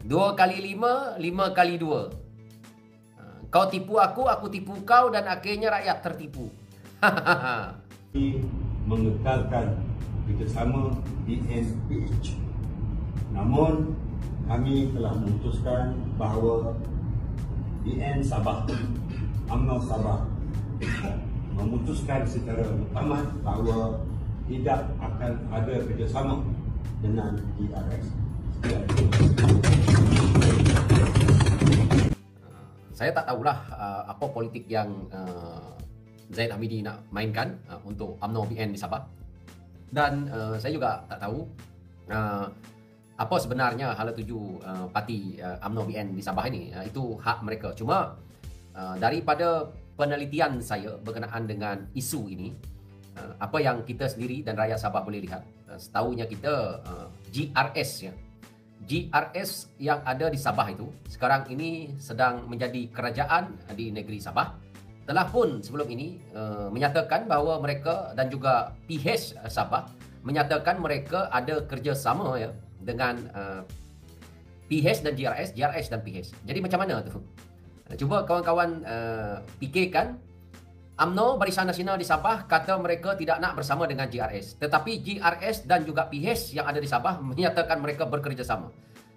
2 kali 5, 5 kali 2. Kau tipu aku tipu kau dan akhirnya rakyat tertipu. Mengekalkan kerjasama DNPH. Namun kami telah memutuskan bahawa DN Sabah, UMNO Sabah memutuskan secara muktamad bahawa tidak akan ada kerjasama dengan GRS. Saya tak tahulah apa politik yang Zaid Hamidi nak mainkan untuk UMNO BN di Sabah. Dan saya juga tak tahu apa sebenarnya hala tuju parti UMNO BN di Sabah ini. Itu hak mereka. Cuma daripada penelitian saya berkenaan dengan isu ini, apa yang kita sendiri dan rakyat Sabah boleh lihat, setahunya kita GRS ya. GRS yang ada di Sabah itu sekarang ini sedang menjadi kerajaan di negeri Sabah. Telah pun sebelum ini menyatakan bahawa mereka dan juga PH Sabah menyatakan mereka ada kerjasama ya dengan PH dan GRS dan PH. Jadi macam mana tu? Cuba kawan-kawan fikirkan. UMNO Barisan Nasional di Sabah kata mereka tidak nak bersama dengan GRS. Tetapi GRS dan juga PH yang ada di Sabah menyatakan mereka bekerjasama.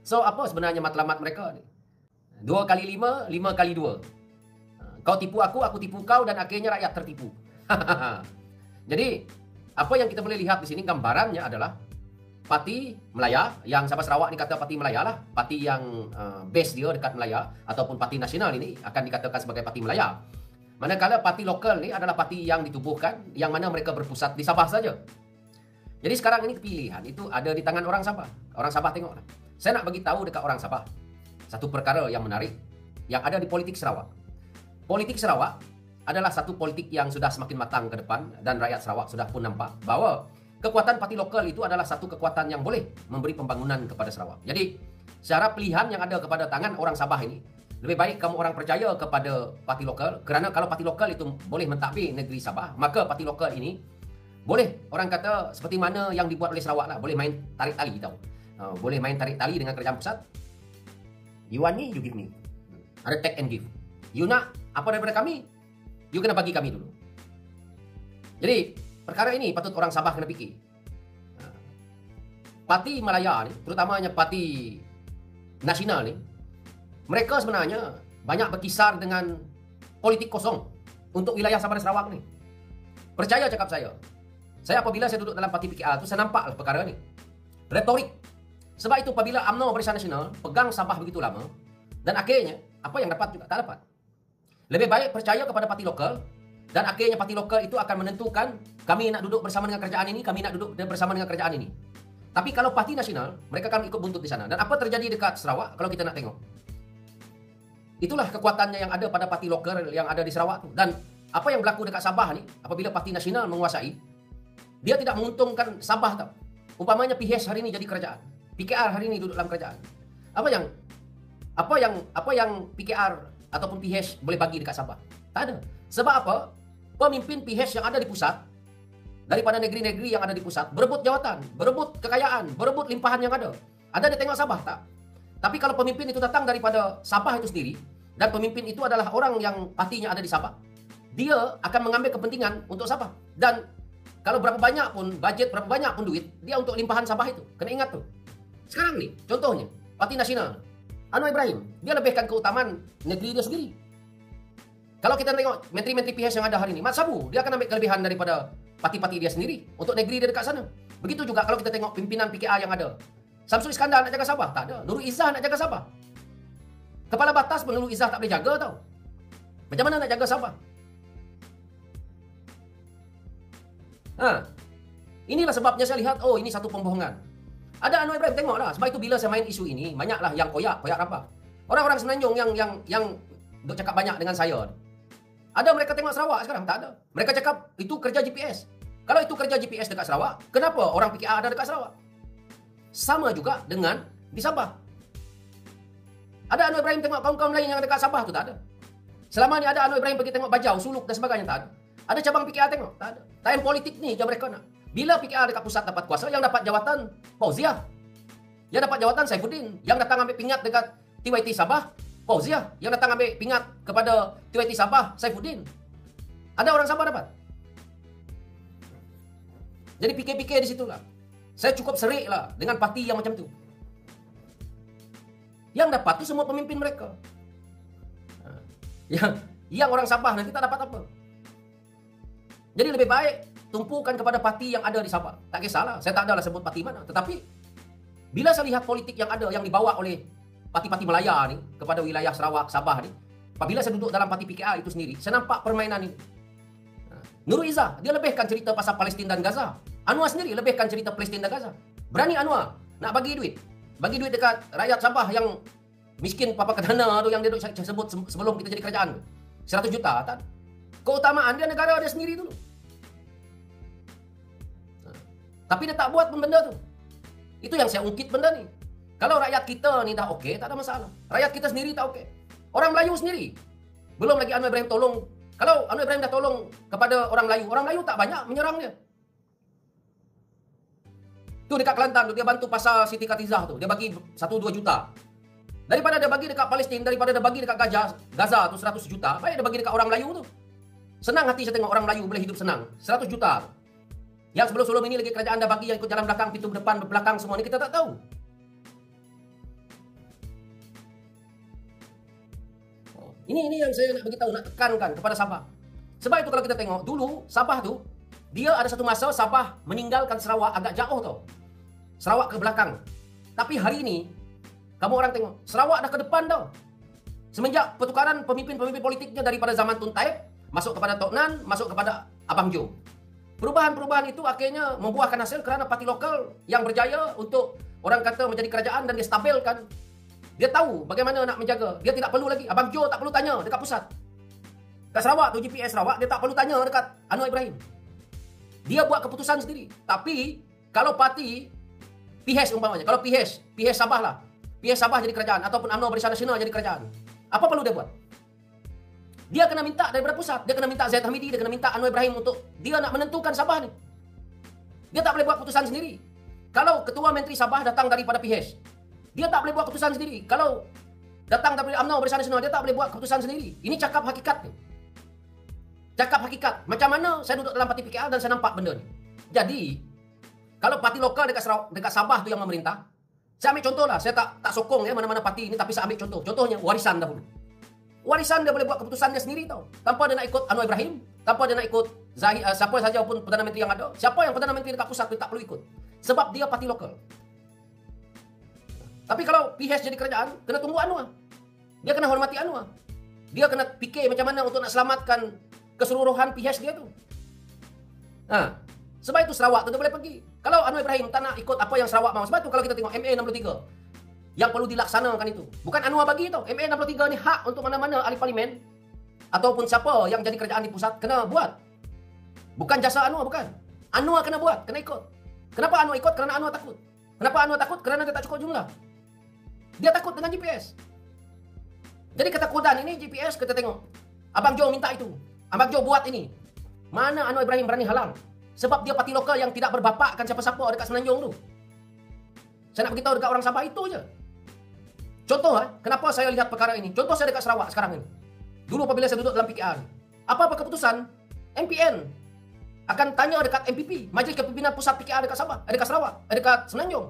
So apa sebenarnya matlamat mereka ni? 2 kali 5, 5 kali 2. Kau tipu aku tipu kau dan akhirnya rakyat tertipu. Jadi apa yang kita boleh lihat di sini gambarannya adalah Parti Melaya, yang Sabah Sarawak ni kata Parti Melaya lah. Parti yang base dia dekat Melaya ataupun Parti Nasional ini akan dikatakan sebagai Parti Melaya. Manakala parti lokal ni adalah parti yang ditubuhkan yang mana mereka berpusat di Sabah saja. Jadi sekarang ini pilihan itu ada di tangan orang Sabah. Orang Sabah tengoklah. Saya nak bagi tahu dekat orang Sabah satu perkara yang menarik yang ada di politik Sarawak. Politik Sarawak adalah satu politik yang sudah semakin matang ke depan dan rakyat Sarawak sudah pun nampak bahawa kekuatan parti lokal itu adalah satu kekuatan yang boleh memberi pembangunan kepada Sarawak. Jadi secara pilihan yang ada kepada tangan orang Sabah ini, lebih baik kamu orang percaya kepada parti lokal, kerana kalau parti lokal itu boleh mentadbir negeri Sabah, maka parti lokal ini boleh orang kata seperti mana yang dibuat oleh Sarawak lah, boleh main tarik tali tau. Boleh main tarik tali dengan kerajaan pusat. You want me, you give me. Ada take and give. You nak apa daripada kami, you kena bagi kami dulu. Jadi perkara ini patut orang Sabah kena fikir. Parti Melaya ni, terutamanya Parti Nasional ni, mereka sebenarnya banyak berkisar dengan politik kosong untuk wilayah Sabah dan Sarawak ni. Percaya cakap saya. Saya apabila saya duduk dalam parti PKR tu, saya nampak perkara ni. Retorik. Sebab itu apabila UMNO Barisan Nasional pegang Sabah begitu lama, dan akhirnya apa yang dapat juga tak dapat. Lebih baik percaya kepada parti lokal, dan akhirnya parti lokal itu akan menentukan kami nak duduk bersama dengan kerajaan ini, kami nak duduk bersama dengan kerajaan ini. Tapi kalau parti nasional, mereka akan ikut buntut di sana. Dan apa terjadi dekat Sarawak kalau kita nak tengok? Itulah kekuatannya yang ada pada parti lokal yang ada di Sarawak tu. Dan apa yang berlaku dekat Sabah ni, apabila parti nasional menguasai, dia tidak menguntungkan Sabah tau. Umpamanya PH hari ini jadi kerajaan, PKR hari ini duduk dalam kerajaan. Apa yang PKR ataupun PH boleh bagi dekat Sabah? Tak ada. Sebab apa? Pemimpin PH yang ada di pusat daripada negeri-negeri yang ada di pusat berebut jawatan, berebut kekayaan, berebut limpahan yang ada. Ada dia tengok Sabah tak? Tapi kalau pemimpin itu datang daripada Sabah itu sendiri, dan pemimpin itu adalah orang yang partinya ada di Sabah, dia akan mengambil kepentingan untuk Sabah. Dan kalau berapa banyak pun bajet, berapa banyak pun duit, dia untuk limpahan Sabah itu. Kena ingat tu. Sekarang ni, contohnya, Parti Nasional, Anwar Ibrahim, dia lebihkan keutamaan negeri dia sendiri. Kalau kita tengok menteri-menteri PH yang ada hari ini, Mat Sabu, dia akan ambil kelebihan daripada parti-parti dia sendiri untuk negeri dia dekat sana. Begitu juga kalau kita tengok pimpinan PKR yang ada. Samsul Iskandar nak jaga Sabah? Tak ada. Nurul Izzah nak jaga Sabah? Kepala batas pun Nurul Izzah tak boleh jaga tau. Macam mana nak jaga Sabah? Inilah sebabnya saya lihat, oh ini satu pembohongan. Ada Anwar Ibrahim, tengoklah. Sebab itu bila saya main isu ini, banyaklah yang koyak apa. Orang-orang Semenanjung yang duk cakap banyak dengan saya. Ada mereka tengok Sarawak sekarang? Tak ada. Mereka cakap itu kerja GPS. Kalau itu kerja GPS dekat Sarawak, kenapa orang PKR ada dekat Sarawak? Sama juga dengan di Sabah. Ada Anwar Ibrahim tengok kaum-kaum lain yang dekat Sabah tu? Tak ada. Selama ni ada Anwar Ibrahim pergi tengok Bajau, Suluk dan sebagainya? Tak ada. Ada cabang PKR tengok? Tak ada. Time politik ni je mereka nak. Bila PKR dekat pusat dapat kuasa, yang dapat jawatan Fauziah. Yang dapat jawatan Saifuddin. Yang datang ambil pingat dekat TYT Sabah, Fauziah. Yang datang ambil pingat kepada TYT Sabah, Saifuddin. Ada orang Sabah dapat. Jadi fikir-fikir di situlah. Saya cukup serik lah dengan parti yang macam tu. Yang dapat tu semua pemimpin mereka. Yang orang Sabah nanti tak dapat apa. Jadi lebih baik tumpukan kepada parti yang ada di Sabah. Tak kisahlah, saya tak adalah sebut parti mana. Tetapi bila saya lihat politik yang ada, yang dibawa oleh parti-parti Melaya ni kepada wilayah Sarawak, Sabah ni, apabila saya duduk dalam parti PKR itu sendiri, saya nampak permainan ini. Nurul Izzah, dia lebihkan cerita pasal Palestin dan Gaza. Anwar sendiri lebihkan cerita Palestin dan Gaza. Berani Anwar nak bagi duit. Bagi duit dekat rakyat Sabah yang miskin papa kedana tu yang dia sebut sebelum kita jadi kerajaan. 100 juta. Tak? Keutamaan dia negara dia sendiri dulu. Tapi dia tak buat pun benda tu. Itu yang saya ungkit benda ni. Kalau rakyat kita ni dah okey, tak ada masalah. Rakyat kita sendiri tak okey. Orang Melayu sendiri. Belum lagi Anwar Ibrahim tolong. Kalau Anwar Ibrahim dah tolong kepada orang Melayu tak banyak menyerang dia. Tu dekat Kelantan tu dia bantu pasal Siti Khatijah tu. Dia bagi 1-2 juta. Daripada dia bagi dekat Palestin, daripada dia bagi dekat Gaza tu 100 juta, baik dia bagi dekat orang Melayu tu. Senang hati saya tengok orang Melayu boleh hidup senang. 100 juta tu. Yang sebelum-sebelum ini lagi kerajaan dah bagi yang ikut jalan belakang, pintu depan, belakang semua ni kita tak tahu. Ini yang saya nak beritahu, nak tekankan kepada Sabah. Sebab itu kalau kita tengok dulu Sabah tu, dia ada satu masa Sabah meninggalkan Sarawak agak jauh tau. Sarawak ke belakang. Tapi hari ini kamu orang tengok Sarawak dah ke depan tau. Semenjak pertukaran pemimpin-pemimpin politiknya daripada zaman Tun Taib masuk kepada Tok Nan, masuk kepada Abang Jo. Perubahan-perubahan itu akhirnya membuahkan hasil kerana parti lokal yang berjaya untuk orang kata menjadi kerajaan dan dia stabilkan. Dia tahu bagaimana nak menjaga. Dia tidak perlu lagi. Abang Jo tak perlu tanya dekat pusat. Kat Sarawak tu GPS Sarawak dia tak perlu tanya dekat Anwar Ibrahim. Dia buat keputusan sendiri. Tapi kalau parti PH umpamanya, kalau PH Sabah lah. PH Sabah jadi kerajaan ataupun UMNO Barisan Nasional jadi kerajaan. Apa perlu dia buat? Dia kena minta daripada pusat. Dia kena minta Zaid Hamidi, dia kena minta Anwar Ibrahim untuk dia nak menentukan Sabah ni. Dia tak boleh buat keputusan sendiri. Kalau Ketua Menteri Sabah datang daripada PH, dia tak boleh buat keputusan sendiri. Kalau datang daripada UMNO Barisan Nasional, dia tak boleh buat keputusan sendiri. Ini cakap hakikat ni. Cakap hakikat. Macam mana saya duduk dalam parti PKR dan saya nampak benda ni. Jadi, kalau parti lokal dekat Sabah tu yang memerintah, saya ambil contoh lah. Saya tak sokong mana-mana parti ini, tapi saya ambil contoh. Contohnya, Warisan dahulu. Warisan dia boleh buat keputusan dia sendiri tau. Tanpa dia nak ikut Anwar Ibrahim, tanpa dia nak ikut siapa saja pun Perdana Menteri yang ada. Siapa yang Perdana Menteri dekat pusat dia tak perlu ikut. Sebab dia parti lokal. Tapi kalau PH jadi kerajaan, kena tunggu Anwar. Dia kena hormati Anwar. Dia kena fikir macam mana untuk nak selamatkan keseluruhan PH dia tu. Sebab itu Sarawak tu dia boleh pergi. Kalau Anwar Ibrahim tak nak ikut apa yang Sarawak mahu. Sebab tu kalau kita tengok MA 63 yang perlu dilaksanakan itu. Bukan Anwar bagi tau. MA 63 ni hak untuk mana-mana ahli parlimen ataupun siapa yang jadi kerajaan di pusat kena buat. Bukan jasa Anwar, bukan. Anwar kena buat, kena ikut. Kenapa Anwar ikut? Kerana Anwar takut. Kenapa Anwar takut? Kerana dia tak cukup jumlah. Dia takut dengan GPS. Jadi ketakutan ini GPS kita tengok. Abang Jo minta itu. Abang Jo buat ini. Mana Anwar Ibrahim berani halang? Sebab dia parti lokal yang tidak berbapakkan siapa-siapa dekat Semenanjung tu. Saya nak beritahu dekat orang Sabah itu je. Contoh kenapa saya lihat perkara ini. Contoh saya dekat Sarawak sekarang ini. Dulu apabila saya duduk dalam PKR. Apa-apa keputusan, MPN akan tanya dekat MPP, Majlis Kepimpinan Pusat PKR dekat Sabah, dekat Sarawak, dekat Semenanjung.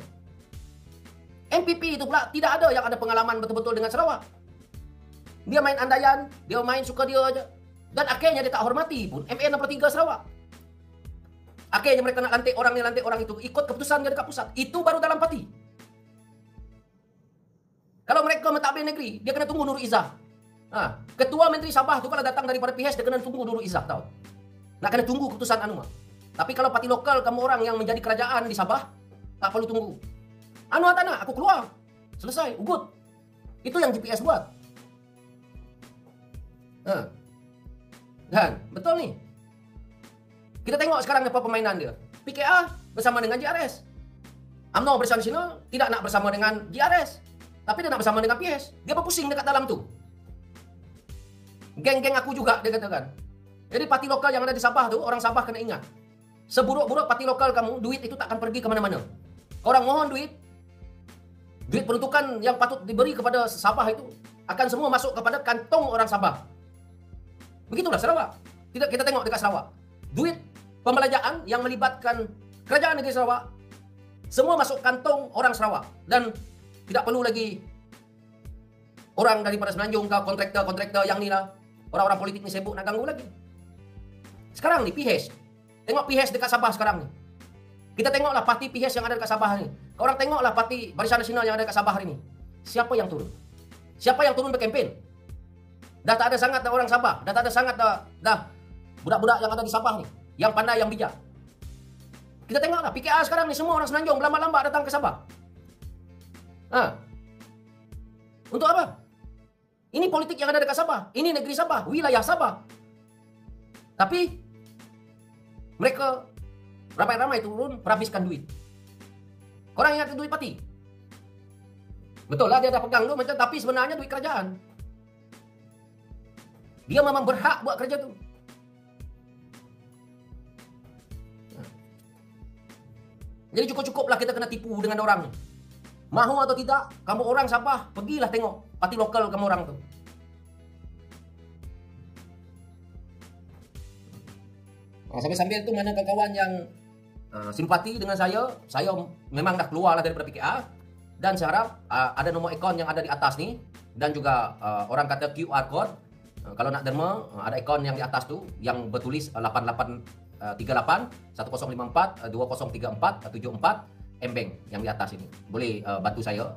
MPP itu pula tidak ada yang ada pengalaman betul-betul dengan Sarawak. Dia main andaian, dia main suka dia aja. Dan akhirnya dia tak hormati pun MN 63 Sarawak. Akhirnya mereka nak lantik orang ni, lantik orang itu. Ikut keputusan dia dekat pusat. Itu baru dalam parti. Kalau mereka mentadbir negeri, dia kena tunggu Nurul Izzah. Ketua Menteri Sabah tu kalau datang daripada PH, dia kena tunggu Nurul Izzah tau. Nak kena tunggu keputusan Anwar. Tapi kalau parti lokal kamu orang yang menjadi kerajaan di Sabah, tak perlu tunggu. Anwar tak nak, aku keluar. Selesai, ugut. Itu yang GPS buat. Dan betul ni. Kita tengok sekarang apa permainan dia. PKR bersama dengan GRS. UMNO Barisan Nasional tidak nak bersama dengan GRS. Tapi dia nak bersama dengan PH. Dia berpusing dekat dalam tu. Geng-geng aku juga, dia katakan. Jadi parti lokal yang ada di Sabah tu, orang Sabah kena ingat. Seburuk-buruk parti lokal kamu, duit itu tak akan pergi ke mana-mana. Orang mohon duit, Duit peruntukan yang patut diberi kepada Sabah itu akan semua masuk kepada kantong orang Sabah. Begitulah Sarawak. Kita tengok dekat Sarawak. Duit pembelanjaan yang melibatkan kerajaan negeri Sarawak semua masuk kantong orang Sarawak, dan tidak perlu lagi orang daripada Semenanjung ke kontraktor yang ni lah, orang-orang politik ni sibuk nak ganggu lagi. Sekarang ni PH. Tengok PH dekat Sabah sekarang ni. Kita tengoklah parti PH yang ada dekat Sabah ni. Orang tengoklah parti Barisan Nasional yang ada dekat Sabah hari ni. Siapa yang turun? Siapa yang turun berkempen? Dah tak ada sangat dah orang Sabah. Dah tak ada sangat dah budak-budak yang ada di Sabah ni, yang pandai, yang bijak. Kita tengoklah PKR sekarang ni semua orang Semenanjung berlambat-lambat datang ke Sabah. Untuk apa? Ini politik yang ada dekat Sabah. Ini negeri Sabah, wilayah Sabah. Tapi mereka ramai-ramai turun berhabiskan duit. Korang ingat duit parti? Betul lah dia dah pegang tu macam, tapi sebenarnya duit kerajaan. Dia memang berhak buat kerja tu. Jadi cukup-cukuplah kita kena tipu dengan orang ni. Mahu atau tidak, kamu orang Sabah, pergilah tengok parti lokal kamu orang tu. Sambil-sambil tu mana kawan-kawan yang simpati dengan saya memang dah keluar lah daripada PKR, dan saya harap ada nombor akaun yang ada di atas ni, dan juga orang kata QR code. Kalau nak derma, ada akaun yang di atas tu yang bertulis 8838 1054 2034 74 M-Bank yang di atas ini. Boleh bantu saya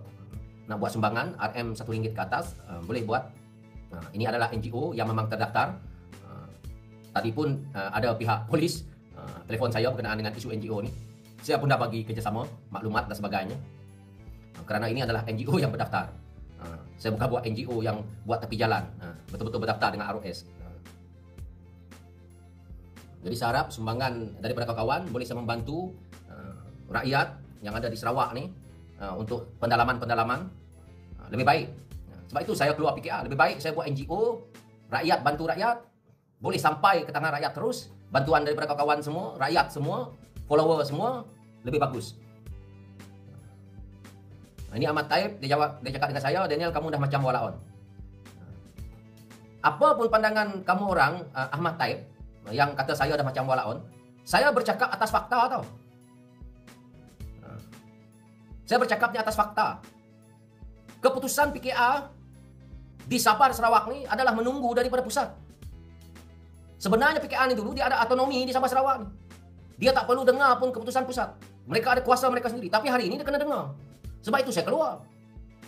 nak buat sumbangan RM RM1 ke atas, boleh buat. Ini adalah NGO yang memang terdaftar. Tadi pun ada pihak polis telefon saya berkenaan dengan isu NGO ni. Saya pun dah bagi kerjasama, maklumat dan sebagainya. Kerana ini adalah NGO yang berdaftar. Saya bukan buat NGO yang buat tepi jalan. Betul-betul berdaftar dengan ROS. Jadi saya harap sumbangan daripada kawan-kawan boleh saya membantu rakyat yang ada di Sarawak ni untuk pendalaman-pendalaman lebih baik. Sebab itu saya keluar PKR. Lebih baik saya buat NGO, rakyat bantu rakyat, boleh sampai ke tangan rakyat terus. Bantuan daripada kawan-kawan semua, rakyat semua, follower semua, lebih bagus. Ini Ahmad Taib, dia cakap dengan saya, Daniel, kamu dah macam walaon. Apa pun pandangan kamu orang, Ahmad Taib, yang kata saya dah macam walaon, saya bercakap atas fakta tau. Saya bercakapnya atas fakta. Keputusan PKR di Sabah Sarawak ni adalah menunggu daripada pusat. Sebenarnya PKR ni dulu dia ada autonomi di Sabah Sarawak ni. Dia tak perlu dengar pun keputusan pusat. Mereka ada kuasa mereka sendiri. Tapi hari ini dia kena dengar. Sebab itu saya keluar.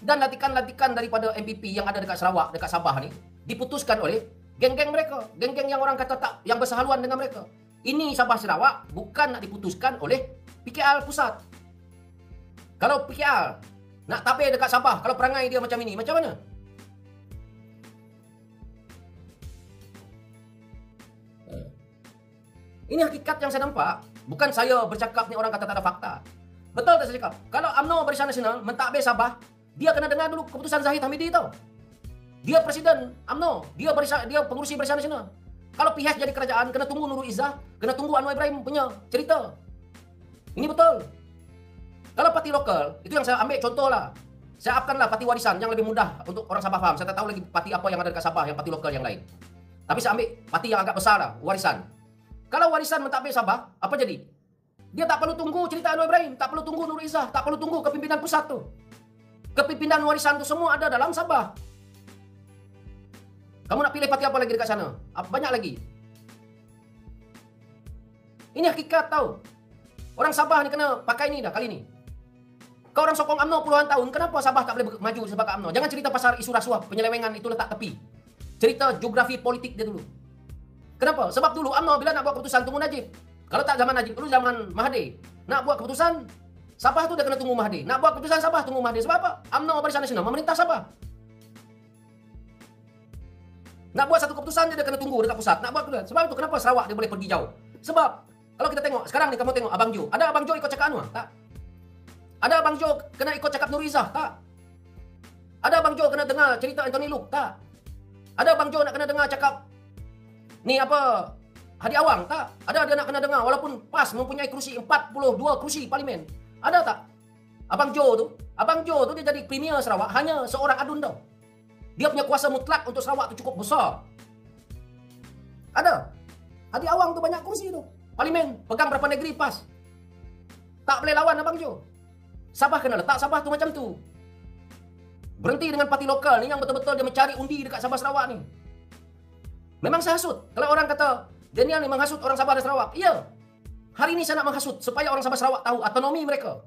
Dan latikan-latikan daripada MPP yang ada dekat Sarawak, dekat Sabah ni, diputuskan oleh geng-geng mereka. Geng-geng yang orang kata tak, yang bersehaluan dengan mereka. Ini Sabah Sarawak bukan nak diputuskan oleh PKR pusat. Kalau PKR nak tabir dekat Sabah, kalau perangai dia macam ini, macam mana? Ini hakikat yang saya nampak. Bukan saya bercakap ni orang kata tak ada fakta. Betul tak saya cakap? Kalau UMNO Barisan Nasional mentadbir Sabah, dia kena dengar dulu keputusan Zahid Hamidi tau. Dia presiden UMNO, dia pengurusi Barisan Nasional. Kalau PH jadi kerajaan, kena tunggu Nurul Izzah, kena tunggu Anwar Ibrahim punya cerita. Ini betul. Kalau parti lokal, itu yang saya ambil contoh lah. Saya apkanlah parti warisan yang lebih mudah untuk orang Sabah faham. Saya tak tahu lagi parti apa yang ada dekat Sabah, yang parti lokal yang lain. Tapi saya ambil parti yang agak besar lah, warisan. Kalau warisan mentadbir Sabah, apa jadi? Dia tak perlu tunggu cerita Anwar Ibrahim, tak perlu tunggu Nurul Izzah, tak perlu tunggu kepimpinan pusat tu. Kepimpinan warisan tu semua ada dalam Sabah. Kamu nak pilih parti apa lagi dekat sana? Banyak lagi. Ini hakikat tau. Orang Sabah ni kena pakai ni dah kali ni. Kau orang sokong UMNO puluhan tahun, kenapa Sabah tak boleh maju sebagai UMNO? Jangan cerita pasal isu rasuah, penyelewengan itu letak tepi. Cerita geografi politik dia dulu. Kenapa? Sebab dulu UMNO bila nak buat keputusan tunggu Najib. Kalau tak zaman Najib, dulu zaman Mahathir. Nak buat keputusan, Sabah tu dia kena tunggu Mahathir. Nak buat keputusan Sabah, tunggu Mahathir. Sebab apa? UMNO Barisan Nasional memerintah Sabah. Nak buat satu keputusan, dia kena tunggu dekat pusat. Nak buat keputusan. Sebab itu kenapa Sarawak dia boleh pergi jauh. Sebab, kalau kita tengok, sekarang ni kamu tengok Abang Jo. Ada Abang Jo ikut cakap Anwar? Tak. Ada Abang Jo kena ikut cakap Nurul Izzah? Tak. Ada Abang Jo kena dengar cerita Anthony Luke? Tak. Ada Abang Jo nak kena dengar cakap ni apa, Hadi Awang? Tak. Ada dia nak kena dengar walaupun PAS mempunyai kerusi 42 kerusi parlimen. Ada tak? Abang Jo tu dia jadi Premier Sarawak hanya seorang adun tau. Dia punya kuasa mutlak untuk Sarawak tu cukup besar. Ada. Hadi Awang tu banyak kursi tu. Parlimen, pegang berapa negeri pas. Tak boleh lawan Abang Jo. Sabah kena letak Sabah tu macam tu. Berhenti dengan parti lokal ni yang betul-betul dia mencari undi dekat Sabah Sarawak ni. Memang saya hasut. Kalau orang kata Daniel ni menghasut orang Sabah dan Sarawak. Ya. Hari ini saya nak menghasut supaya orang Sabah Sarawak tahu autonomi mereka.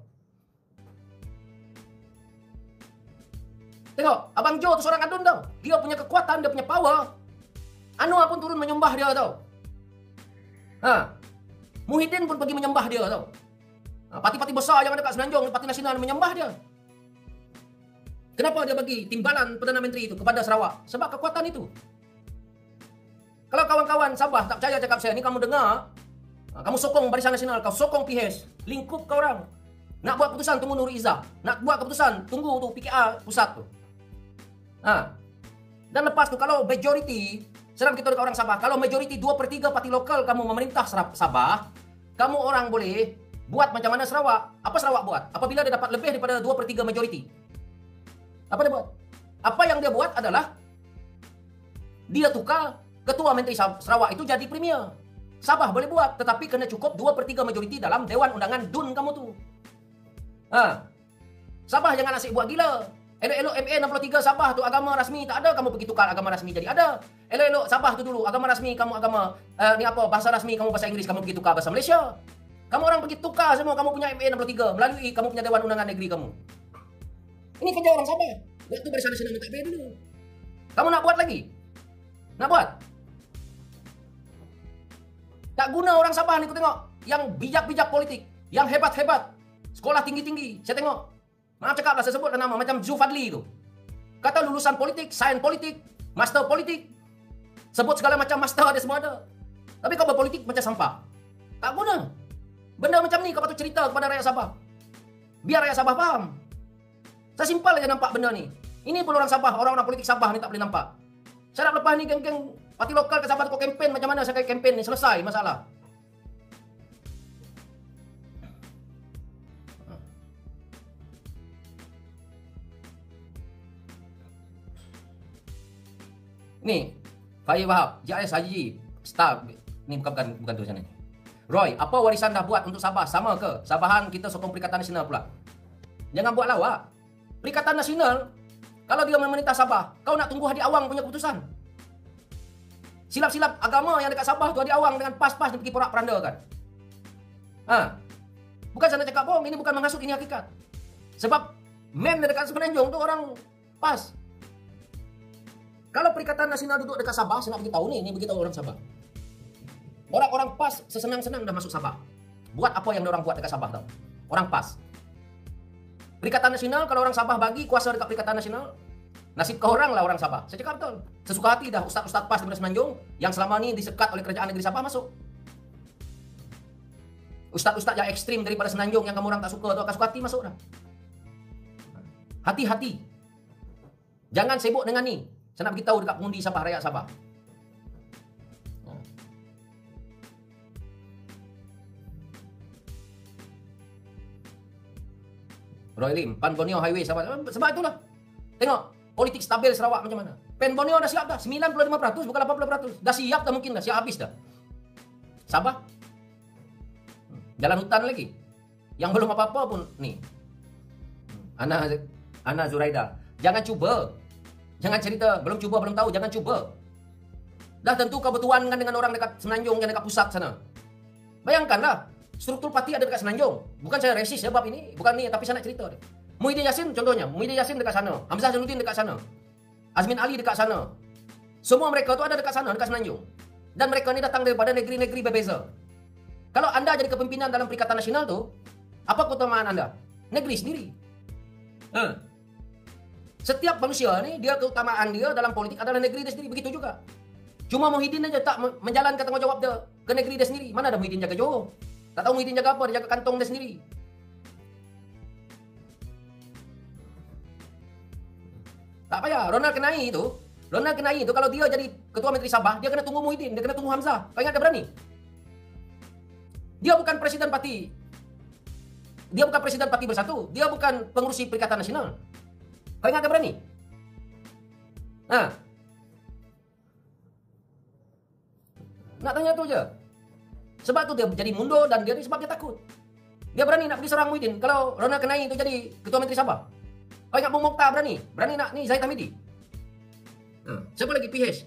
Tengok, Abang Jo tu seorang adun tau. Dia punya kekuatan, dia punya power. Anwar pun turun menyembah dia tau. Muhyiddin pun pergi menyembah dia tau. Parti-parti besar yang ada kat Semenanjung, Parti Nasional menyembah dia. Kenapa dia bagi timbalan Perdana Menteri itu kepada Sarawak? Sebab kekuatan itu. Kalau kawan-kawan Sabah tak percaya cakap saya ni, kamu dengar, kamu sokong Barisan Nasional, kau sokong PH, lingkup kau orang. Nak buat keputusan tunggu Nur Izzah. Nak buat keputusan tunggu tu PKR pusat tu. Dan lepas tu kalau majority, sedang kita dekat orang Sabah, kalau majority 2/3 parti lokal kamu memerintah Sabah, kamu orang boleh buat macam mana Sarawak. Apa Sarawak buat? Apabila dia dapat lebih daripada 2/3 majority. Apa dia buat? Apa yang dia buat adalah dia tukar Ketua Menteri Sarawak itu jadi Premier. Sabah boleh buat, tetapi kena cukup 2/3 majority dalam Dewan Undangan DUN kamu tu. Sabah jangan asyik buat gila. Elok-elok MA 63 Sabah tu agama rasmi tak ada, kamu pergi tukar agama rasmi jadi ada. Elok-elok Sabah tu dulu agama rasmi kamu agama bahasa rasmi kamu bahasa Inggeris, kamu pergi tukar bahasa Malaysia. Kamu orang pergi tukar semua kamu punya MA 63 melalui kamu punya Dewan Undangan Negeri kamu. Ini kerja orang Sabah. Waktu Barisan Nasional tak boleh dulu. Kamu nak buat lagi? Nak buat? Tak guna orang Sabah ni aku tengok. Yang bijak-bijak politik, yang hebat-hebat, sekolah tinggi-tinggi. Saya tengok. Maaf cakaplah saya sebut nama macam Zulfadli tu. Kata lulusan politik, sains politik, master politik. Sebut segala macam master dia semua ada. Tapi kau berpolitik macam sampah. Tak guna. Benda macam ni kau patut cerita kepada rakyat Sabah. Biar rakyat Sabah faham. Saya simpel aja nampak benda ni. Ini pun orang Sabah, orang-orang politik Sabah ni tak boleh nampak. Saya nak lepas ni geng-geng parti lokal ke Sabah tu kau kempen macam mana saya kait kempen ni selesai masalah. Ni, Fahir Wahab, JS Haji, staff. Ni bukan tulisan ni. Roy, apa warisan dah buat untuk Sabah? Sama ke? Sabahan kita sokong Perikatan Nasional pula. Jangan buat lawak. Perikatan Nasional, kalau dia memerintah Sabah, kau nak tunggu Hadi Awang punya keputusan. Silap-silap agama yang dekat Sabah tu Hadi Awang dengan pas-pas dia pergi porak-peranda kan. Bukan saya nak cakap bohong, ini bukan menghasut, ini hakikat. Sebab men dekat Semenanjung tu orang pas. Kalau Perikatan Nasional duduk dekat Sabah, saya nak beritahu ni beritahu orang Sabah. Orang-orang PAS sesenang-senang dah masuk Sabah. Buat apa yang orang buat dekat Sabah tau. Orang PAS. Perikatan Nasional, kalau orang Sabah bagi kuasa dekat Perikatan Nasional, nasib kau orang lah orang Sabah. Saya cakap betul. Sesuka hati dah ustaz-ustaz PAS daripada Semenanjung yang selama ni disekat oleh kerajaan negeri Sabah masuk. Ustaz-ustaz yang ekstrim daripada Semenanjung yang kamu orang tak suka tu akan suka hati masuk dah. Hati-hati. Jangan sibuk dengan ni. Saya nak beritahu dekat pengundi Sabah, rakyat Sabah. Roy Lim, Pan Borneo Highway Sabah. Sebab itulah. Tengok, politik stabil Sarawak macam mana. Pan Borneo dah siap dah. 95% bukan 80%. Dah siap dah mungkin dah. Siap habis dah. Sabah. Jalan hutan lagi. Yang belum apa-apa pun ni. Ana Zuraida. Jangan cuba. Jangan cerita. Belum cuba, belum tahu. Jangan cuba. Dah tentu kau bertuan dengan orang dekat Semenanjung yang dekat pusat sana. Bayangkanlah. Struktur parti ada dekat Semenanjung. Bukan saya resis sebab ini. Bukan ni. Tapi saya nak cerita dia. Muhyiddin Yassin contohnya. Muhyiddin Yassin dekat sana. Hamzah Zainuddin dekat sana. Azmin Ali dekat sana. Semua mereka tu ada dekat sana. Dekat Semenanjung. Dan mereka ni datang daripada negeri-negeri berbeza. Kalau anda jadi kepimpinan dalam Perikatan Nasional tu, apa keutamaan anda? Negeri sendiri. Setiap manusia ni, dia keutamaan dia dalam politik adalah negeri dia sendiri. Begitu juga. Cuma Muhyiddin aja tak menjalankan tanggungjawab dia ke negeri dia sendiri. Mana ada Muhyiddin jaga Johor? Tak tahu Muhyiddin jaga apa, dia jaga kantong dia sendiri. Tak payah. Ronald Kenai itu kalau dia jadi Ketua Menteri Sabah, dia kena tunggu Muhyiddin, dia kena tunggu Hamzah. Kau ingat dia berani? Dia bukan presiden parti. Dia bukan Presiden Parti Bersatu. Dia bukan pengurusi Perikatan Nasional. Kau ingat dia berani? Nak tanya tu je. Sebab tu dia jadi mundur dan dia sebab dia takut. Dia berani nak pergi serang Muhyiddin. Kalau Ronald Kenai itu jadi Ketua Menteri Sabah. Kau ingat Bung Mokhtar berani? Berani nak ni Zahid Hamidi. Siapa lagi PH?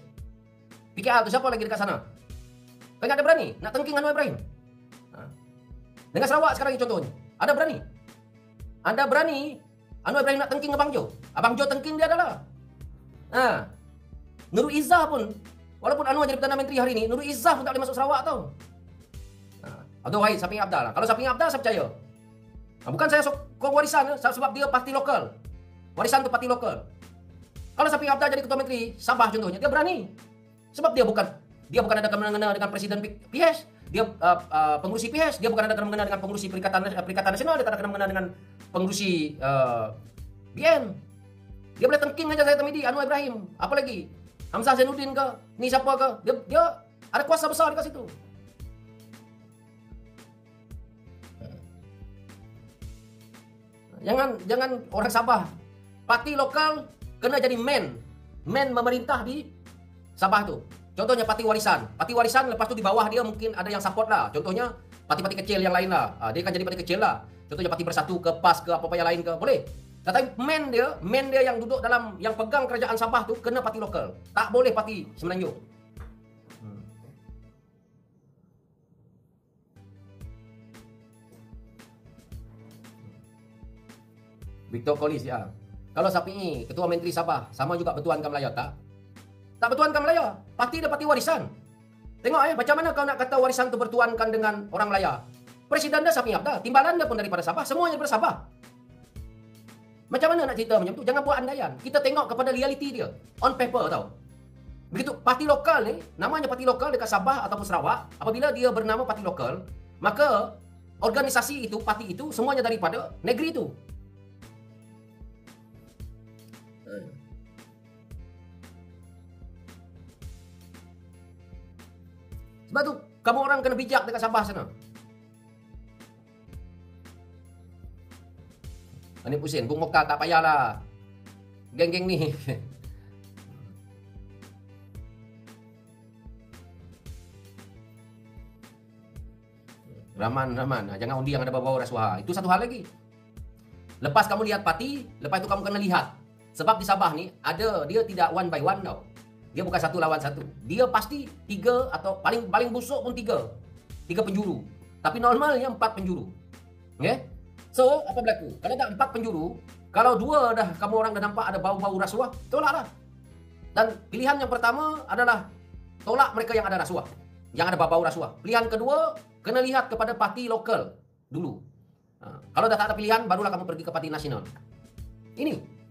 PKR tu siapa lagi dekat sana? Kau ingat dia berani nak tengking Anwar Ibrahim? Dengan Sarawak sekarang ni contohnya. Ada berani? Anda berani Anwar Ibrahim nak tengking Abang Jo? Abang Jo tengking dia adalah. Nurul Izzah pun, walaupun Anwar jadi Perdana Menteri hari ini, Nurul Izzah pun tak boleh masuk Sarawak tau. Atau Wahid Saping Abdal lah. Kalau Saping Abdal saya percaya. Bukan saya sokong warisan sebab dia parti lokal. Warisan tu parti lokal. Kalau Saping Abdal jadi Ketua Menteri Sabah contohnya, dia berani. Sebab dia bukan ada kena-mengena dengan Presiden PH. Dia pengurusi PH, dia bukan ada kena-mengena dengan pengurusi Perikatan Nasional, dia tak ada kena-mengena dengan pengurusi BN. Dia boleh tengking aja Zahid Hamidi, Anwar Ibrahim, apa lagi? Hamzah Zainuddin ke? Ni siapa ke? Dia ada kuasa besar dekat situ. Jangan orang Sabah. Parti lokal kena jadi man memerintah di Sabah tu. Contohnya parti warisan. Parti warisan lepas tu di bawah dia mungkin ada yang support lah. Contohnya parti-parti kecil yang lain lah. Dia akan jadi parti kecil lah. Contohnya parti Bersatu ke PAS ke apa-apa yang lain ke. Boleh. Tetapi man dia yang duduk dalam, yang pegang kerajaan Sabah tu kena parti lokal. Tak boleh parti Semenanjung. Victor Collis ya. Kalau Sapii Ketua Menteri Sabah sama juga bertuankan Melaya tak? Tak bertuankan Melaya. Parti dia parti warisan. Tengok macam mana kau nak kata warisan tu bertuankan dengan orang Melaya? Presiden dia Sapii Abdal, timbalan dia pun daripada Sabah, semuanya daripada Sabah. Macam mana nak cerita macam tu? Jangan buat andaian. Kita tengok kepada realiti dia. On paper tau. Begitu parti lokal ni, namanya parti lokal dekat Sabah ataupun Sarawak, apabila dia bernama parti lokal, maka organisasi itu, parti itu semuanya daripada negeri itu. Sebab tu kamu orang kena bijak dekat Sabah sana. Ini pusing, Bung Mokhtar tak payahlah. Geng-geng ni. Raman. Jangan undi yang ada bau-bau rasuah. Itu satu hal lagi. Lepas kamu lihat parti, lepas itu kamu kena lihat. Sebab di Sabah ni, dia tidak one by one tau. Dia bukan satu lawan satu. Dia pasti 3 atau paling busuk pun 3. 3 penjuru. Tapi normalnya 4 penjuru. Okay? So, apa berlaku? Kalau tak 4 penjuru, kalau 2 dah kamu orang dah nampak ada bau-bau rasuah, tolaklah. Dan pilihan yang pertama adalah tolak mereka yang ada rasuah. Yang ada bau-bau rasuah. Pilihan kedua, kena lihat kepada parti lokal dulu. Kalau dah tak ada pilihan, barulah kamu pergi ke parti nasional. Ini.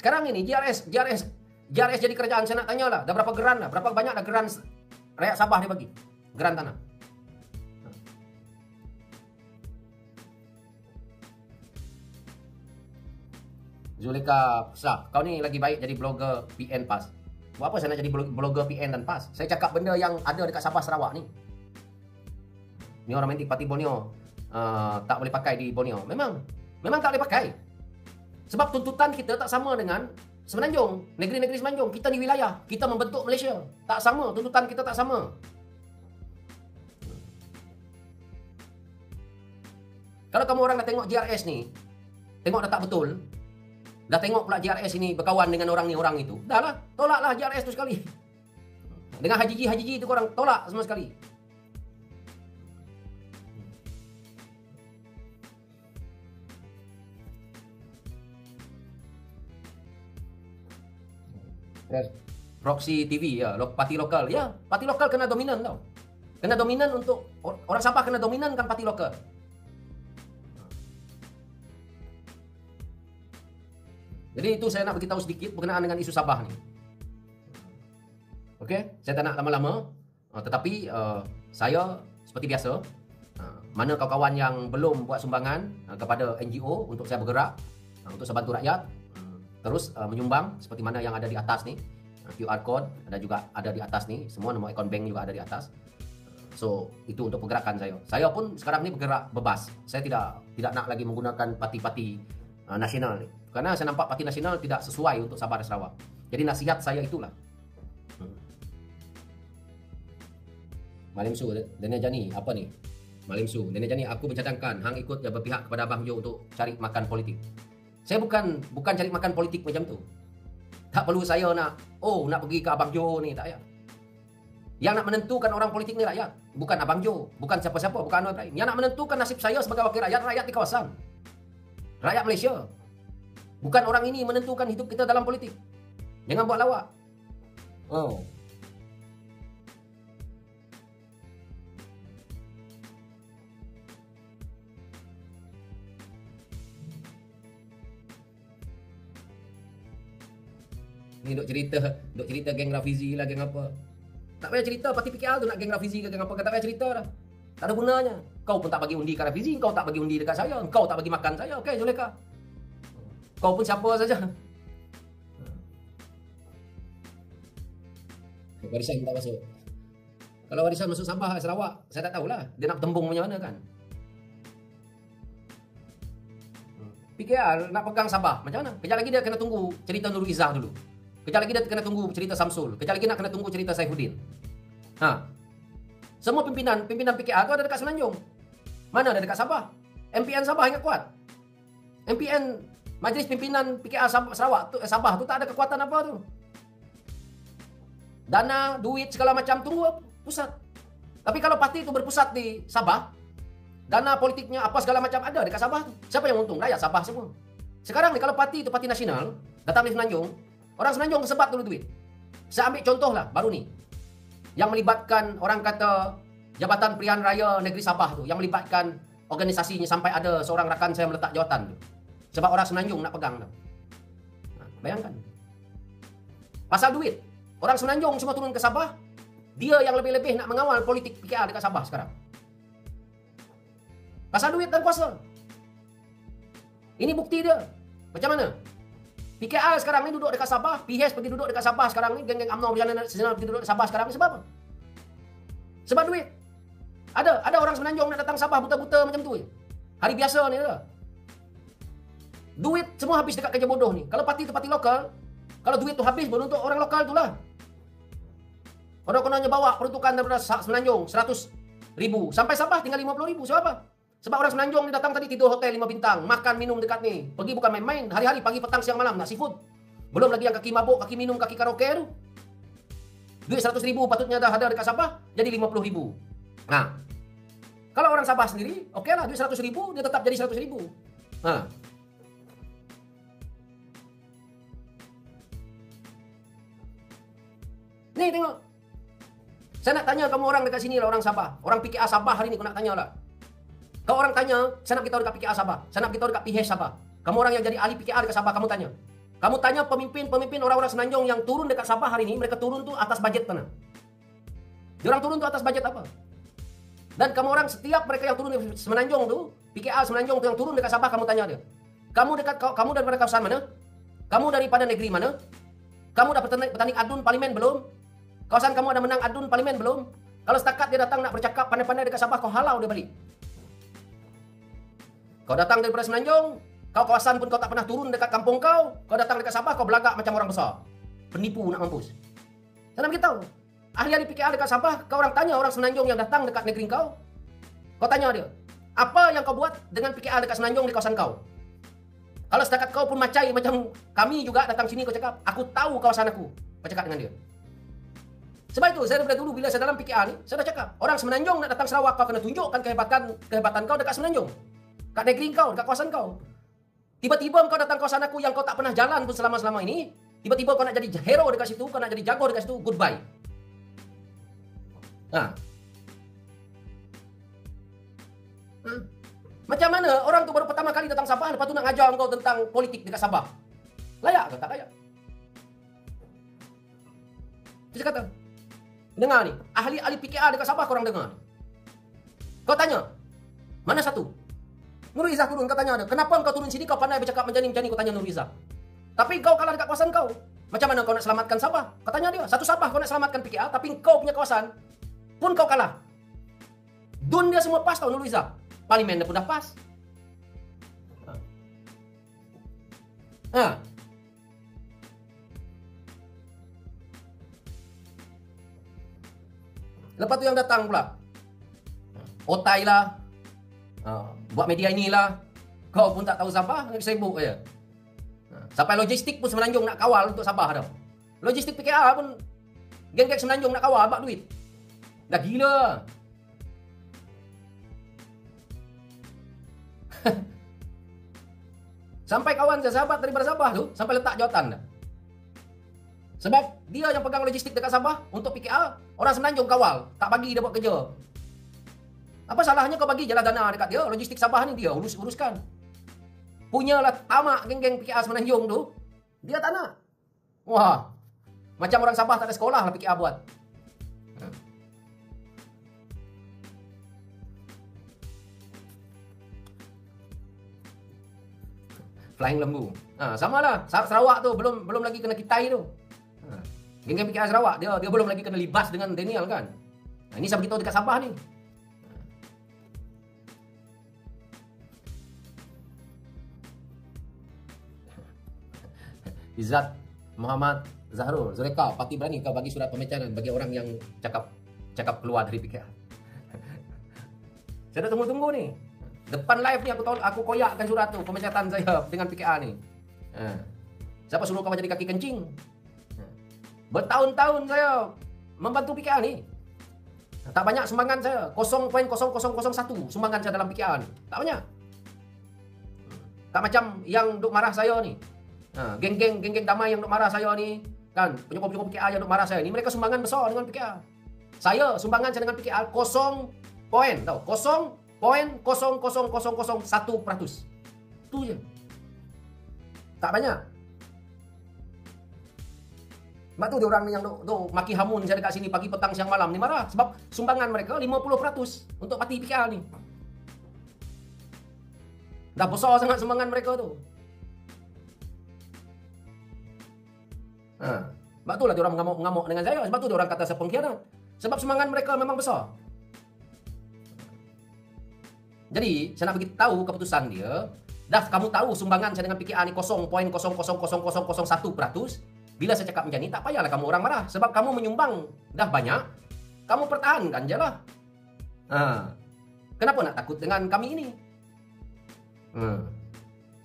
Sekarang ini GRS jadi kerajaan. Saya nak tanya lah, dah berapa geran lah? Berapa banyak dah geran rakyat Sabah dia bagi? Geran tanah. Zulika Sah, kau ni lagi baik jadi blogger PN PAS. Buat apa saya nak jadi blogger PN dan PAS? Saya cakap benda yang ada dekat Sabah Sarawak ni. Ni orang main di Parti Borneo tak boleh pakai di Borneo. Memang tak boleh pakai. Sebab tuntutan kita tak sama dengan Semenanjung, negeri-negeri Semenanjung. Kita di wilayah, kita membentuk Malaysia. Tak sama, tuntutan kita tak sama. Kalau kamu orang dah tengok GRS ni, tengok dah tak betul, dah tengok pula GRS ini berkawan dengan orang ni, orang itu, dah lah, tolaklah GRS tu sekali. Dengan Haji Ji tu korang tolak semua sekali. Proxy TV ya, parti lokal. Ya, parti lokal kena dominan tau. Kena dominan untuk orang Sabah, kena dominankan parti lokal. Jadi itu saya nak beritahu sedikit berkenaan dengan isu Sabah ni. Okey, saya tak nak lama-lama. Tetapi saya seperti biasa, mana kawan-kawan yang belum buat sumbangan kepada NGO untuk saya bergerak, untuk saya bantu rakyat, terus menyumbang seperti mana yang ada di atas ni. QR code dan juga ada di atas nih, semua nomor account bank juga ada di atas. So, itu untuk pergerakan saya. Saya pun sekarang ini bergerak bebas. Saya tidak nak lagi menggunakan parti-parti nasional nih. Karena saya nampak parti nasional tidak sesuai untuk Sabah dan Sarawak. Jadi nasihat saya itulah. Malim Su, Daniel Jani, apa nih? Malim Su, Daniel Jani, aku mencadangkan hang ikut ya berpihak kepada Abang Jo untuk cari makan politik. Saya bukan cari makan politik macam tu. Tak perlu saya nak pergi ke Abang Jo ni, tak payah. Yang nak menentukan orang politik ni rakyat, bukan Abang Jo, bukan siapa-siapa, bukan Anwar Ibrahim. Yang nak menentukan nasib saya sebagai wakil rakyat, rakyat di kawasan. Rakyat Malaysia. Bukan orang ini menentukan hidup kita dalam politik. Jangan buat lawak. Oh. Ni duk cerita geng Rafizi lah, geng apa. Tak payah cerita parti PKR tu nak geng Rafizi ke geng apa, tak payah cerita dah. Tak ada gunanya. Kau pun tak bagi undi ke Rafizi, kau tak bagi undi dekat saya, kau tak bagi makan saya. Okey, Zuleka. Kau pun siapa saja. Warisan tak masuk. Kalau warisan masuk Sabah, Sarawak, saya tak tahulah. Dia nak tembung macam mana kan. PKR nak pegang Sabah, macam mana? Kejap lagi dia kena tunggu cerita Nurul Izzah dulu. Kejap lagi dia kena tunggu cerita Samsul. Kejap lagi nak kena tunggu cerita Saifuddin. Semua pimpinan PKR tu ada dekat Semenanjung. Mana ada dekat Sabah? MPN Sabah ingat kuat. MPN Majlis Pimpinan PKR Sabah tu tak ada kekuatan apa tu. Dana, duit segala macam tunggu pusat. Tapi kalau parti itu berpusat di Sabah, dana politiknya apa segala macam ada dekat Sabah tu. Siapa yang untung? Rakyat Sabah semua. Sekarang ni kalau parti itu parti nasional, datang di Semenanjung, orang Semenanjung kesebat dulu duit. Saya ambil contoh lah baru ni. Yang melibatkan orang kata Jabatan Pilihan Raya Negeri Sabah tu, yang melibatkan organisasinya sampai ada seorang rakan saya meletak jawatan tu. Sebab orang Semenanjung nak pegang tu. Bayangkan. Pasal duit. Orang Semenanjung semua turun ke Sabah, dia yang lebih-lebih nak mengawal politik PKR dekat Sabah sekarang. Pasal duit dan kuasa. Ini bukti dia. Macam mana? PKR sekarang ni duduk dekat Sabah, PHS pergi duduk dekat Sabah sekarang ni, geng-geng UMNO pergi duduk dekat Sabah sekarang ni sebab apa? Sebab duit. Ada orang Semenanjung nak datang Sabah buta-buta macam tu je. Hari biasa ni dah. Duit semua habis dekat kerja bodoh ni. Kalau parti tu parti lokal, kalau duit tu habis baru untuk orang lokal tu lah. Kononnya bawa peruntukan daripada Semenanjung 100,000 sampai Sabah tinggal 50,000. Sebab apa? Sebab orang Semenanjung ni datang tadi tidur hotel 5 bintang, makan minum dekat ni. Pergi bukan main-main, hari-hari pagi petang siang malam nak seafood. Belum lagi yang kaki mabuk, kaki minum, kaki karaoke tu. Duit 100,000 patutnya dah ada dekat Sabah, jadi 50,000. Kalau orang Sabah sendiri, okey lah duit 100,000 dia tetap jadi 100,000. Ni tengok. Saya nak tanya kamu orang dekat sini lah, orang Sabah. Orang PKR Sabah hari ni aku nak tanya lah. Kau orang tanya, saya nak beritahu dekat PKR Sabah. Saya nak beritahu dekat PH Sabah. Kamu orang yang jadi ahli PKR dekat Sabah, kamu tanya. Kamu tanya pemimpin orang-orang Semenanjung yang turun dekat Sabah hari ni, mereka turun tu atas bajet mana? Diorang turun tu atas bajet apa? Dan kamu orang setiap mereka yang turun di Semenanjung tu, PKR Semenanjung tu yang turun dekat Sabah, kamu tanya dia. Kamu daripada kawasan mana? Kamu daripada negeri mana? Kamu dah bertanding adun parlimen belum? Kawasan kamu ada menang adun parlimen belum? Kalau setakat dia datang nak bercakap pandai-pandai dekat Sabah, kau halau dia balik. Kau datang daripada Semenanjung, kau kawasan pun kau tak pernah turun dekat kampung kau datang dekat Sabah, kau belagak macam orang besar. Penipu nak mampus. Saya nak beritahu. Ahli-ahli PKR dekat Sabah, kau orang tanya orang Semenanjung yang datang dekat negeri kau. Kau tanya dia, apa yang kau buat dengan PKR dekat Semenanjung di kawasan kau? Kalau setakat kau pun macai macam kami juga datang sini, kau cakap, aku tahu kawasan aku. Kau cakap dengan dia. Sebab itu, saya daripada dulu bila saya dalam PKR ni, saya dah cakap, orang Semenanjung nak datang Sarawak, kau kena tunjukkan kehebatan kau dekat Semenanjung. Kat negeri kau, dekat kawasan kau. Tiba-tiba kau datang kawasan aku yang kau tak pernah jalan pun selama-selama ini, tiba-tiba kau nak jadi hero dekat situ, kau nak jadi jago dekat situ, goodbye. Macam mana orang tu baru pertama kali datang Sabah, lepas tu nak ngajar kau tentang politik dekat Sabah? Layak ke tak layak? Saya kata, dengar ni, ahli-ahli PKR dekat Sabah korang dengar ni. Kau tanya, mana satu? Nurul Izzah turun, kau tanya dia, kenapa kau turun sini kau pandai bercakap macam ni, kau tanya Nurul Izzah. Tapi kau kalah dekat kawasan kau. Macam mana kau nak selamatkan Sabah? Katanya dia, satu Sabah kau nak selamatkan PKR, tapi kau punya kawasan pun kau kalah. Dun dia semua pas tau Nurul Izzah. Parlimen dia pun dah pas. Lepas tu yang datang pula, otai lah, buat media inilah, kau pun tak tahu Sabah, sibuk je. Sampai logistik pun Semenanjung nak kawal untuk Sabah dah. Logistik PKR pun geng-geng Semenanjung nak kawal bak duit. Dah gila. Sampai kawan saya, sahabat daripada Sabah tu, sampai letak jawatan dah. Sebab dia yang pegang logistik dekat Sabah untuk PKR, orang Semenanjung kawal, tak bagi dia buat kerja. Apa salahnya kau bagi je lah dana dekat dia, logistik Sabah ni dia uruskan. Punyalah tamak geng-geng PKR Semenanjung tu, dia tak nak. Wah, macam orang Sabah tak ada sekolah lah PKR buat. Flying lembu. Sama lah. Sarawak tu belum lagi kena kitai tu. Geng-geng PKR Sarawak dia belum lagi kena libas dengan Daniel kan. Ini saya beritahu dekat Sabah ni. Izzat Muhammad Zahrul, Zuleka, parti berani kau bagi surat pemecahan bagi orang yang cakap keluar dari PKR. Saya dah tunggu-tunggu ni. Depan live ni aku koyakkan surat tu pemecatan saya dengan PKR ni. Siapa suruh kau jadi kaki kencing? Bertahun-tahun saya membantu PKR ni. Tak banyak sumbangan saya, 0.0001 sumbangan saya dalam PKR ni. Tak banyak. Tak macam yang duk marah saya ni. Geng-geng damai yang duk marah saya ni, kan, penyokong-penyokong PKR yang duk marah saya ni, mereka sumbangan besar dengan PKR. Saya sumbangan saya dengan PKR 0.0001%. Tu je. Tak banyak. Sebab tu dia orang yang duk maki hamun saya dekat sini pagi, petang, siang, malam ni marah. Sebab sumbangan mereka 50% untuk parti PKR ni. Dah besar sangat sumbangan mereka tu. Sebab tu lah dia orang mengamuk-ngamuk dengan saya. Sebab tu dia orang kata saya pengkhianat. Sebab sumbangan mereka memang besar. Jadi, saya nak beritahu keputusan dia. Dah kamu tahu sumbangan saya dengan PKR ni 0.000001%. Bila saya cakap macam ni, tak payahlah kamu orang marah. Sebab kamu menyumbang dah banyak. Kamu pertahankan je lah. Kenapa nak takut dengan kami ini?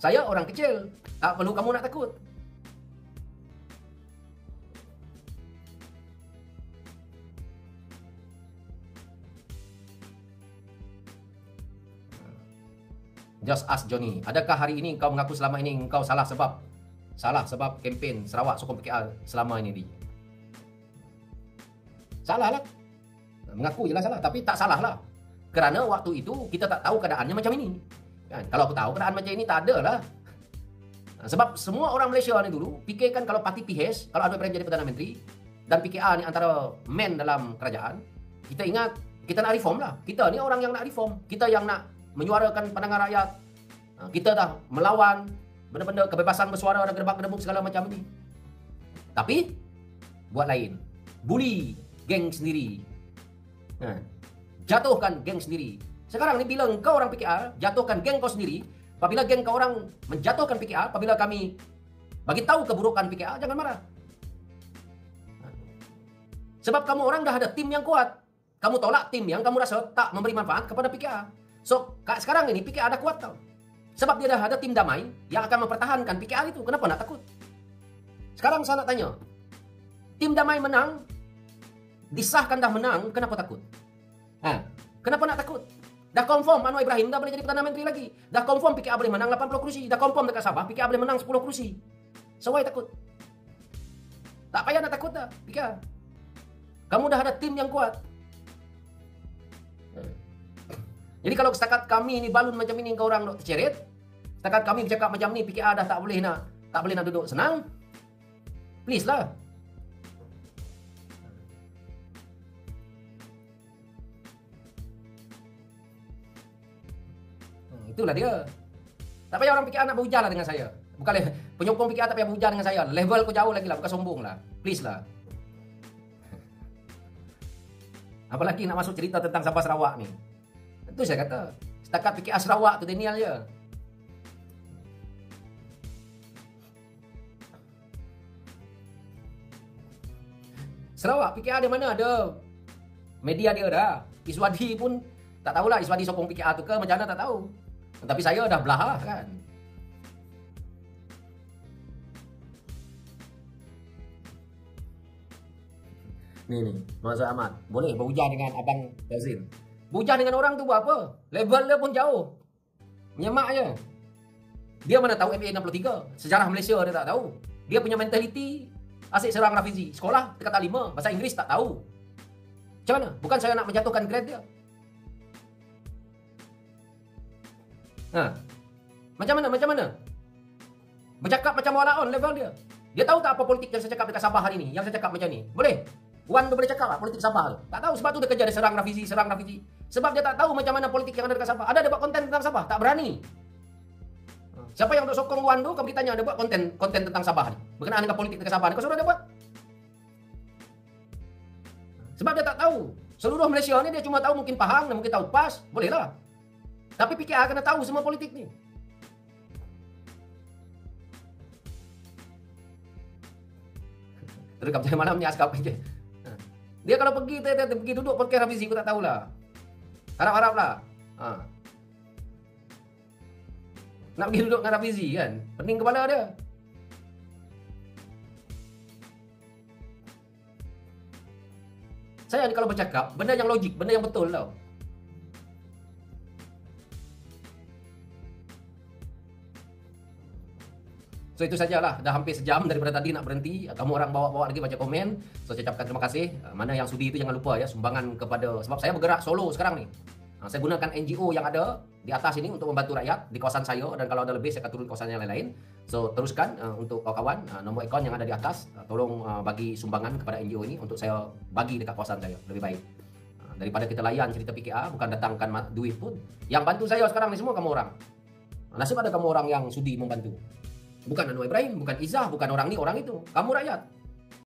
Saya orang kecil. Tak perlu kamu nak takut. Just ask Johnny, adakah hari ini kau mengaku selama ini kau salah sebab kempen Sarawak sokong PKR selama ini? Salah lah. Mengaku je lah salah, tapi tak salah lah. Kerana waktu itu kita tak tahu keadaannya macam ini. Kan? Kalau aku tahu keadaan macam ini, tak ada lah. Sebab semua orang Malaysia ni dulu fikirkan kalau parti PH, kalau Anwar Ibrahim jadi Perdana Menteri dan PKR ni antara men dalam kerajaan, kita ingat kita nak reform lah. Kita ni orang yang nak reform. Kita yang nak menyuarakan pandangan rakyat. Kita dah melawan benda-benda kebebasan bersuara dan gedebak-gedebuk segala macam ni. Tapi buat lain. Bully geng sendiri. Jatuhkan geng sendiri. Sekarang ni bila engkau orang PKR jatuhkan geng kau sendiri, apabila geng kau orang menjatuhkan PKR, apabila kami bagi tahu keburukan PKR, jangan marah. Sebab kamu orang dah ada tim yang kuat. Kamu tolak tim yang kamu rasa tak memberi manfaat kepada PKR. So, sekarang ini PKR dah kuat tau. Sebab dia dah ada tim damai yang akan mempertahankan PKR itu. Kenapa nak takut? Sekarang saya nak tanya. Tim damai menang, disahkan dah menang, kenapa takut? Kenapa nak takut? Dah confirm Anwar Ibrahim dah boleh jadi Perdana Menteri lagi. Dah confirm PKR boleh menang 80 kerusi. Dah confirm dekat Sabah PKR boleh menang 10 kerusi. So, why takut? Tak payah nak takut dah PKR. Kamu dah ada tim yang kuat. Jadi kalau setakat kami ni balun macam ini kau orang nak terceret, setakat kami bercakap macam ni PKR dah tak boleh nak duduk senang. Please lah. Itulah dia. Tak payah orang PKR nak berujar lah dengan saya. Bukan Penyokong PKA tapi yang hujan dengan saya. Level kau jauh lagi lah, bukan sombong lah. Please lah. Apalagi nak masuk cerita tentang Sabah Sarawak ni. Itu saya kata. Setakat PKA Sarawak tu Daniel je. Sarawak, PKA dia mana ada? Media dia dah. Iswadi pun tak tahulah Iswadi sokong PKA tu ke macam mana tak tahu. Tapi saya dah belah lah kan. Ni, Mazhar Ahmad. Boleh berhujah dengan Abang Fazil. Berhujah dengan orang tu buat apa? Level dia pun jauh. Menyemak je. Dia mana tahu MA 63. Sejarah Malaysia dia tak tahu. Dia punya mentaliti asyik serang Rafizi. Sekolah dekat tak 5. Bahasa Inggeris tak tahu. Macam mana? Bukan saya nak menjatuhkan grade dia. Macam mana? Bercakap macam walaon level dia. Dia tahu tak apa politik yang saya cakap dekat Sabah hari ni? Yang saya cakap macam ni. Boleh? Wan tu boleh cakap tak politik Sabah tu? Tak tahu, sebab tu dia kerja dia serang Rafizi. Sebab dia tak tahu macam mana politik yang ada dekat Sabah. Ada dia buat konten tentang Sabah, tak berani. Siapa yang untuk sokong Wan tu, kamu tanya dia buat konten tentang Sabah ni. Berkenaan dengan politik dekat Sabah ni, kau suruh dia buat. Sebab dia tak tahu. Seluruh Malaysia ni dia cuma tahu mungkin Pahang, mungkin tahu PAS, boleh lah. Tapi PKA kena tahu semua politik ni. Terus kapten malam ni askap je. Dia kalau pergi duduk podcast Rafizi, aku tak tahulah. Harap-harap lah. Nak pergi duduk dengan Rafizi kan, pening kepala dia. Saya ni kalau bercakap, benda yang logik, benda yang betul tau. So itu sajalah, dah hampir sejam daripada tadi nak berhenti. Kamu orang bawa-bawa lagi baca komen. So saya ucapkan terima kasih. Mana yang sudi itu jangan lupa ya, sumbangan kepada, sebab saya bergerak solo sekarang ni. Saya gunakan NGO yang ada di atas ini untuk membantu rakyat di kawasan saya, dan kalau ada lebih saya akan turun kawasan yang lain-lain. So teruskan untuk kawan-kawan, nombor akaun yang ada di atas, tolong bagi sumbangan kepada NGO ini untuk saya bagi dekat kawasan saya, lebih baik. Daripada kita layan cerita PKA, bukan datangkan duit pun. Yang bantu saya sekarang ni semua kamu orang. Nasib ada kamu orang yang sudi membantu. Bukan Anwar Ibrahim, bukan Izzah, bukan orang ni, orang itu. Kamu rakyat.